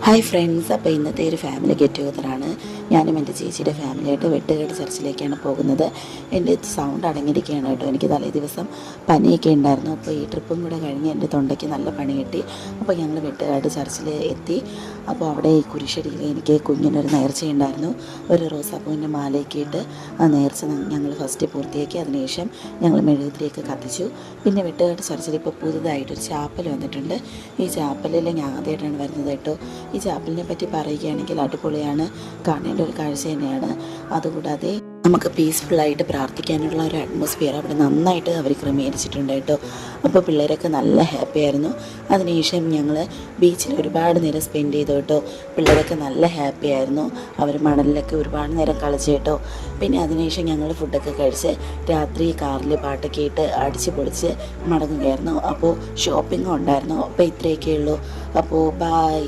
Hi friends, അപ്പോൾ ഇന്നത്തെ ഒരു ഫാമിലി ഗെറ്റ് ടുഗദറാണ്. ഞാനും എൻ്റെ ചേച്ചിയുടെ ഫാമിലിയായിട്ട് വെട്ടുകേട് ചർച്ചിലേക്കാണ് പോകുന്നത്. എൻ്റെ സൗണ്ട് അടങ്ങിയിരിക്കുകയാണ് കേട്ടോ. എനിക്ക് തലേ ദിവസം പനിയൊക്കെ ഉണ്ടായിരുന്നു. അപ്പോൾ ഈ ട്രിപ്പും കൂടെ കഴിഞ്ഞ് എൻ്റെ തൊണ്ടയ്ക്ക് നല്ല പണി കിട്ടി. അപ്പോൾ ഞങ്ങൾ വെട്ടുകാട് ചർച്ചിൽ എത്തി. അപ്പോൾ അവിടെ ഈ കുരിശടിയിൽ എനിക്ക് കുഞ്ഞിനൊരു നേർച്ചയുണ്ടായിരുന്നു. ഒരു റോസാപ്പൂവിൻ്റെ മാലയൊക്കെ ഇട്ട് ആ നേർച്ച ഞങ്ങൾ ഫസ്റ്റ് പൂർത്തിയാക്കി. അതിനുശേഷം ഞങ്ങൾ മെഴുകുതിരിയൊക്കെ കത്തിച്ചു. പിന്നെ വെട്ടുകാട് ചർച്ചിൽ ഇപ്പോൾ പുതുതായിട്ടൊരു ചാപ്പൽ വന്നിട്ടുണ്ട്. ഈ ചാപ്പലിൽ ഞാൻ ആദ്യമായിട്ടാണ് വരുന്നത് കേട്ടോ. ഈ ചാപ്പലിനെ പറ്റി പറയുകയാണെങ്കിൽ അടിപൊളിയാണ്, കാണേണ്ട ഒരു കാഴ്ച തന്നെയാണ്. അതുകൂടാതെ നമുക്ക് പീസ്ഫുള്ളായിട്ട് പ്രാർത്ഥിക്കാനുള്ള ഒരു അറ്റ്മോസ്ഫിയർ അവിടെ നന്നായിട്ട് അവർ ക്രമീകരിച്ചിട്ടുണ്ട് കേട്ടോ. അപ്പോൾ പിള്ളേരൊക്കെ നല്ല ഹാപ്പി ആയിരുന്നു. അതിനുശേഷം ഞങ്ങൾ ബീച്ചിൽ ഒരുപാട് നേരം സ്പെൻഡ് ചെയ്തു കേട്ടോ. പിള്ളേരൊക്കെ നല്ല ഹാപ്പി ആയിരുന്നു. അവർ മണലിലൊക്കെ ഒരുപാട് നേരം കളിച്ചു കേട്ടോ. പിന്നെ അതിനുശേഷം ഞങ്ങൾ ഫുഡൊക്കെ കഴിച്ച് രാത്രി കാറിൽ പാട്ടൊക്കെ ഇട്ട് അടിച്ച് പൊളിച്ച് മടങ്ങുകയായിരുന്നു. അപ്പോൾ ഷോപ്പിംഗും ഉണ്ടായിരുന്നു. അപ്പോൾ ഇത്രയൊക്കെ ഉള്ളൂ. അപ്പോൾ ബായ്.